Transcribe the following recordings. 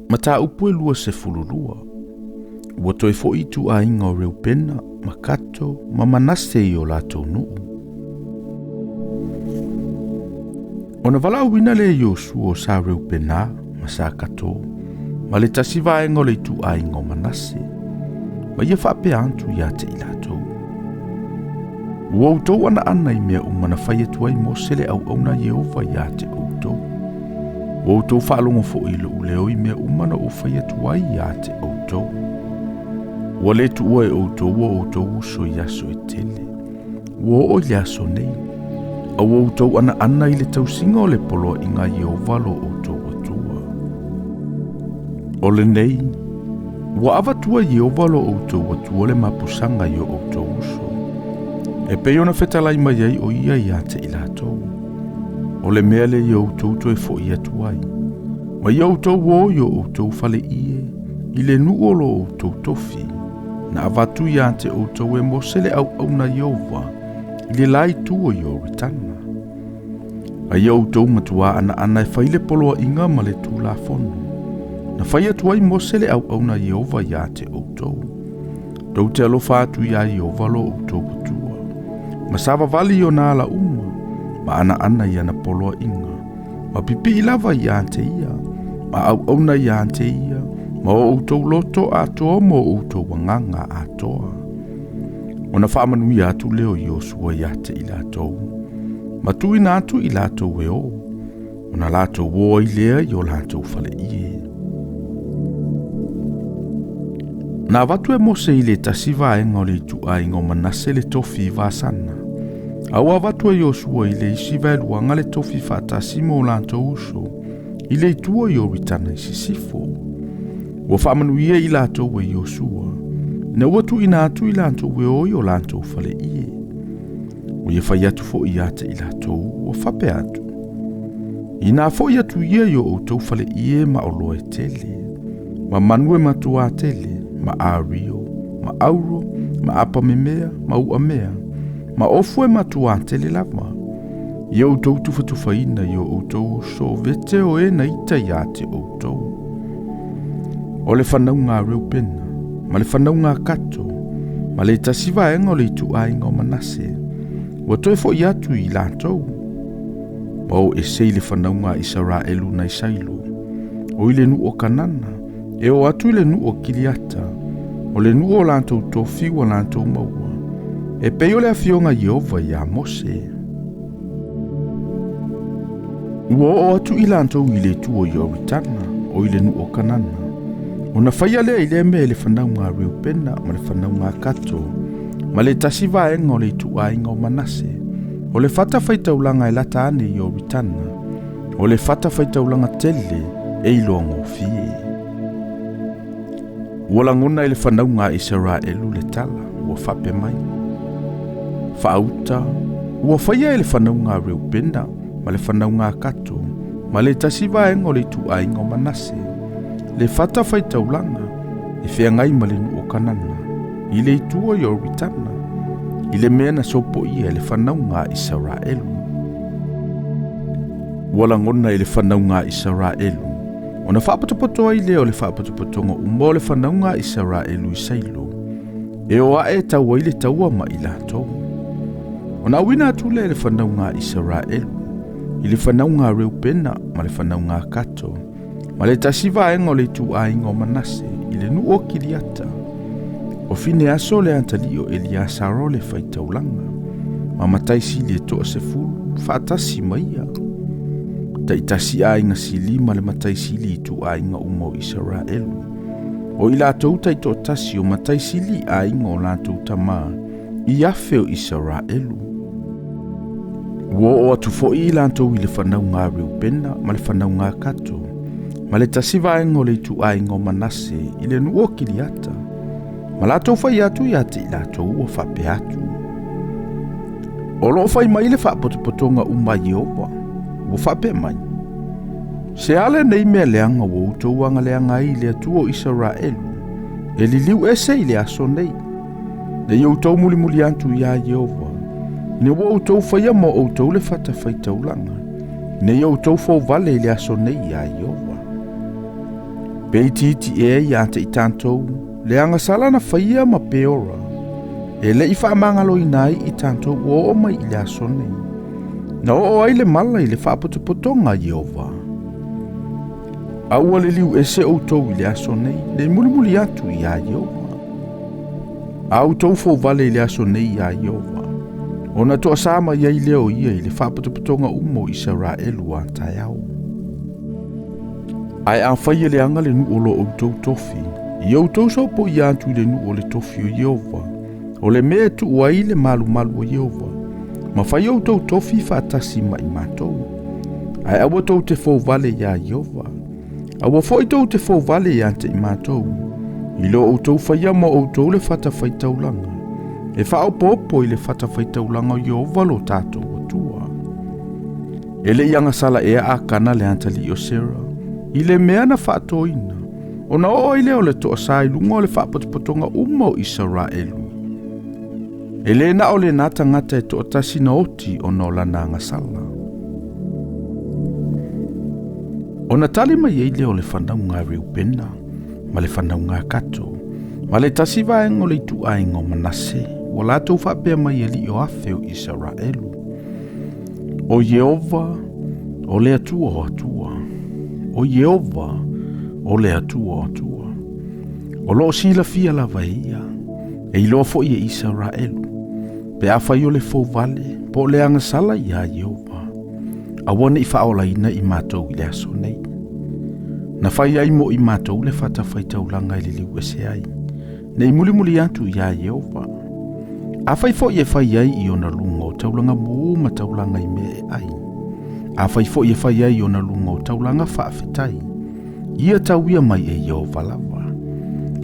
Mata upu e lua se fululua. Ua toi fo i tu a inga o reu pena, makato, ma manase i o lato nuu. Ona vala uina le Iosua o sa reu pena, ma sa kato, ma le tasi vaenga o le tu a inga o manase. Ma ia whape antu ia te i lato. Ua utou ana ana i mea umana whai atuai mo sele au auna Yehova ia te outou. Ua utou whaalongo fo i lo uleo i mea umana o whai atuai ia te outou. Ua le tu ua e outou uso i aso e tele. Ua o i aso nei. A ua outou ana ana i le tausinga o le polo i ngā Yehova lo outou atua. O le nei, ua avatua Yehova lo outou atua le mapusanga i o outou uso. E pei ona whetalai mai ai o ia ia te i lātou. O le mea le i outou to e fo i atuai. Ma i outou o i outou fale ie, i le nuo lo outou tofi. Na avatu ia te outou e mosele au na Yehova, i le lai tuo i o ritana. A i outou matua ana e whaile poloa inga ma le tū la fono. Na whai atuai mosele au na Yehova ia te outou. Dou te alofa atu ia Yehova lo outou patua. Ma sava vali o nā la uma, ma ana ia na poloa inga. Ma pipi i lava ia te ia, ma au na ia te ia, ma o outou loto atoa mo outou wanganga atoa. Ona whaamanu ia atu leo Iosua ia te i lātou. Ma tuina atu i lātou e o. Ona lātou o i lea i o lātou fale ie. Nā watu e mose i le tasi vaenga o le tu a ingo manase le tofi vasana. Aua watu e Iosua i le isi vaeluanga le tofi fatasi mo lātou uso. I le tua i o ritana i sisifo. Ua whaamanu ia i lātou e Iosua. Ne ua tu ina atu i lātou e oi o lātou fale ie. O ia whai atu fo i ate i lātou o whape atu. Ina fo i atu ia i o outou fale ie ma o loe tele. Ma manue matua tele. Ma ario, ma auro, ma apa memea, ma ua mea, ma ofue matua tele lava. I outou tufa ina i outou so vete o e na ita ia te outou. O le whanau ngā reu pena, ma le whanau ngā kato, ma le tasiva enga o le tu ainga o manase. Ua toe fo i atu i lātou. Ma o e sei le whanau ngā Israelu na isailu. O i le nu o kanana. E o atu le nu o kiliata, o le nu o lātou tofi o lātou maua. E pei o le afionga Yehova ia Mose. Ua o atu i lātou i le tuo i o ritana, o i le nu o kanana. O na whaia lea i le me le whanau ngā reu pena, ma le whanau ngā kato, ma le tasi vaenga o le tu ainga o manase. O le fata faitaulanga e lata ane i o ritana, o le fata faitaulanga tele e ilo ango fie. Ua langona i le whanau ngā Israelu le tala, ua whape mai. Whaauta, ua whaia i le whanau ngā reu pena, ma le whanau ngā kato, ma le tasiva engo le tu ainga o manase. Le whata whaitaulanga, e Feagaiga ma le nu o kanana, i le itua i o ritana, i le mea na sopo ia le whanau ngā Israelu. Ua langona i le whanau ngā Israelu, o na whaapato ai leo le whaapato umbo le whanau ngā Israelu i sailo. E o ae tau ai le taua ma i lātou. O na wina atu le whanau ngā Israelu, i le whanau ngā reu pena ma le whanau ngā kato, ma le tasiva engo le tu ainga o manase, i le nu o kiriata. O fine aso le antalio Eliasaro le Faitauina, ma mataisi le toa se fulu, whaatasi maia. Ta itasi ainga sili ma le mataisi li tu ainga umo Israelu. O i lātou ta ito tasi o mataisi li ainga o lātou tama i afe o Israelu. Ua o atu fo i lātou i le whanau ngā reu pena ma le whanau ngā kato, ma le tasiva ainga o le tu ainga o manase i le nuo kiliata. Ma lātou whai atu i ate i lātou o whape atu. O loo whai mai le whaapotopotonga umma Yehova. Ua whape mai. Se ale nei mea leanga o outou anga leanga i le atu o Israelu. E li liu ese i le aso nei. Ne i outou muli antu i a Yehova. Ne o outou whaia mo outou le whata whaita ulanga. Ne i outou fau vale i le aso nei i a Yehova. Peititi ia te I tātou, le angasala na whaia ma peora. E le I whaamangaloina I tātou o mai I le aso nei. Na o ai le mala I le whaapotopotonga Jehova. Aua le liu e se outou I le aso nei, le mulimuli atu I a Jehova. Autou fo vale I le aso nei I a Jehova. Ona toa sama ia I leo ia I le whaapotopotonga umo I Israelu a tai au. Ai a whaia le anga le nuolo outou tofi. I outou so po I atu le nuolo le tofi o Jehova. O le mea tu uai le malu malu o Jehova. Ma whai outou tofi whaatasi mai mātou. Ai awa tou te fau vale ia Jehova. Awa fo I tou te fau vale ia te I mātou. I lo outou whaia mo outou le whata Faitaulanga. E whao popo I le whata Faitaulanga o Jehova lo tātou atua. E le ianga sala ea a kana le antali o Sera. I le mea na Faitauina. O na o I leo le toa sai lunga o le whaapotopotonga umo Israelu. E le na o le nata ngata e toa tasi na oti o no lana ngasala. O na tali mai e leo le whanaunga Reubena, ma le whanaunga Kato, ma le tasi vaengo le tuaingo Manase, o lātou whapea mai e li o afeo Israelu. O Jehova, o le atua o atua. O Jehova, o le atua o atua. O lo sila fia la vaia, e ilo fo I Israelu. Pe a whai o le fau vale, po le angasala I a Jehova. A wana I whaolaina I mātou I le aso nei. Na whai ai mo I mātou le whata Faitaulanga I le liu ese ai. Nei muli atu I a Jehova. A whai fo I e whai ai I ona lunga o taulanga mo ma taulanga I me e ai. A whai fo I e whai ai I ona lunga o taulanga whaafetai. Ia tauia mai e Jehova lava.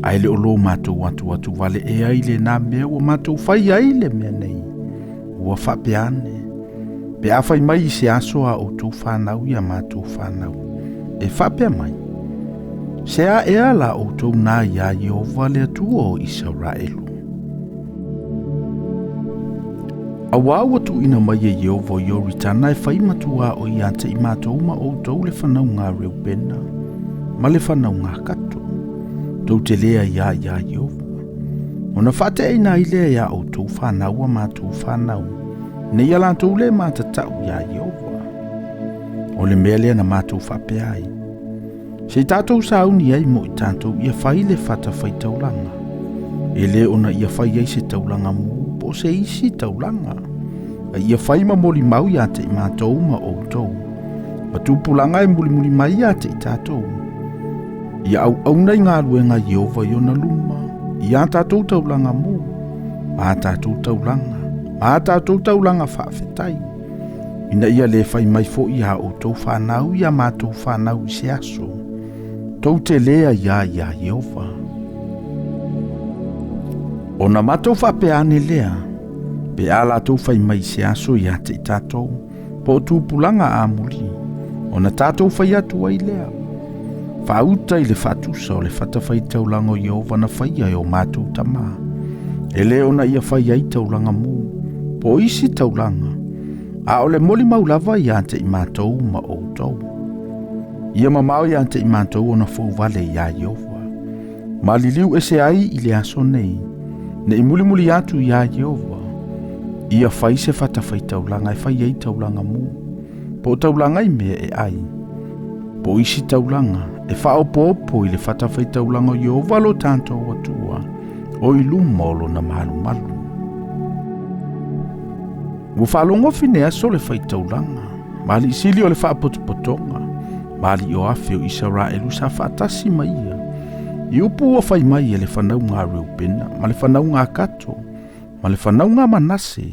Ai le olo mātou atu vale e ai le nā mea ua mātou whai ai le mea nei. Ua whapeane. Pe a whai mai I se aso a o tū whanau I a mātou whanau. E whapea mai. Se a ea la o tū nā I a Jehova le atua o Israelu. A wāua tu ina mai e Jehova I oritana e whai matua o I ate I mātou ma o tau le whanau ngā Reubena. Ma le whanau ngā Kato. Tau te lea ia Jehova. Ona whate e nā I lea ia o tau whanau a mātou whanau. Ne ia lantou le mātatau ia Jehova. O le mea lea na mātou whapea ai. Se tātou sauni ai mo I tātou ia whai le whata Faitaulanga. E le ona ia whai ai se taulanga mo, po se isi taulanga. A ia whai ma moli mau ia te I mātou ma o tau. Ma tūpulanga e muli mai ia te I tātou. Ia au nei ngā ruenga Jehova I ona luma. Ia tātou taulanga mo. Ma tātou taulanga. Ma tātou taulanga whaafetai. Ina ia le whai mai fo ia o tau whanau ia mātou whanau I se aso. Tau te lea ia Jehova. O na mātou whapeane lea. Pe ala tau whai mai se aso ia te I tātou. Po tūpulanga a muli. O na tātou whai atu ai lea. Whauta I le whatusa o le whatawhaitaulanga o Jehova na whai ai o mātou tama. E leo na ia whai ai taulanga mu. Po isi taulanga. A o le moli maulava I ante I mātou ma o tau. Ia mamau I ante I mātou o na fau vale I a Jehova. Ma liliu ese ai I le aso nei. Ne I muli atu I a Jehova. Ia whai se whatawhaitaulanga e whai ai taulanga mu. Po taulanga I mea e ai. Po isi taulanga. E whao popo I le whatawhaitaulanga o Jehova lo tātou atua. O I lumolo na malu. Ua whalongo fine aso le Faitaulanga. Mali isili o le whaapotopotonga. Mali o afe o Israelu sa whaatasi mai ia. I upu ua whai mai e le whanau ngā Reubena. Ma le whanau ngā Kato. Ma le whanau ngā Manase.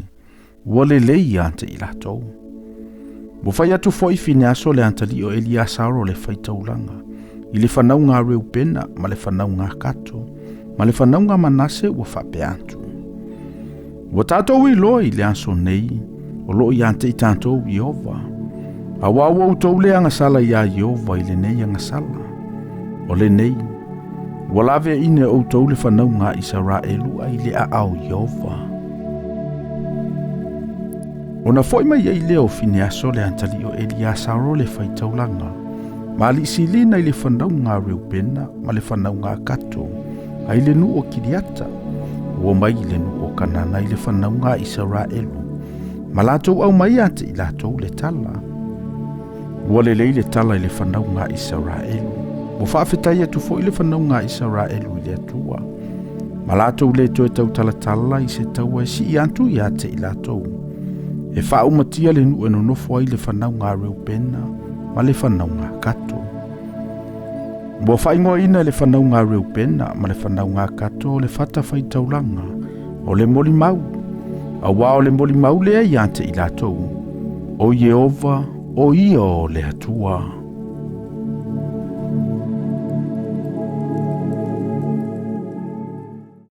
Ua le lei ante I latou. Ua whai atu fo I fine aso le antali o Eliasaro le Faitaulanga. I le whanau ngā Reubena, ma le whanau ngā Kato, ma le whanau ngā Manase ua whape atu. Ua tātou I loa I le aso nei, o loo I ante I tātou Jehova. A wawa utou le angasala I a Jehova I le nei angasala. O le nei, ua lave ine o utou le whanau ngā Israelu ai le a au Jehova. O na foi mai ai leo fine aso le antali o Eliasaro le Faitaulanga. Mali silina i le whanaunga reupena ma le whanaunga kato ai le nu o kiriata ua mai le nu o kanana i le whanaunga Israelu ma lātou au mai ate i lātou le tala ua le lei le tala i le whanaunga Israelu mo whaafetai atu fo i le whanaunga Israelu i le atua ma lātou le toe tau talatala i se taua si i antu i ate i lātou e whaumatia le nu e nonofo ai le whanaunga reupena ma le whanaunga kato. Mo whaingoa ina le whanaunga reupena ma le whanaunga kato le whata Faitaulanga o le moli mau. A wā o le moli mau lea i ante i lātou. O Yehova o ia o le atua.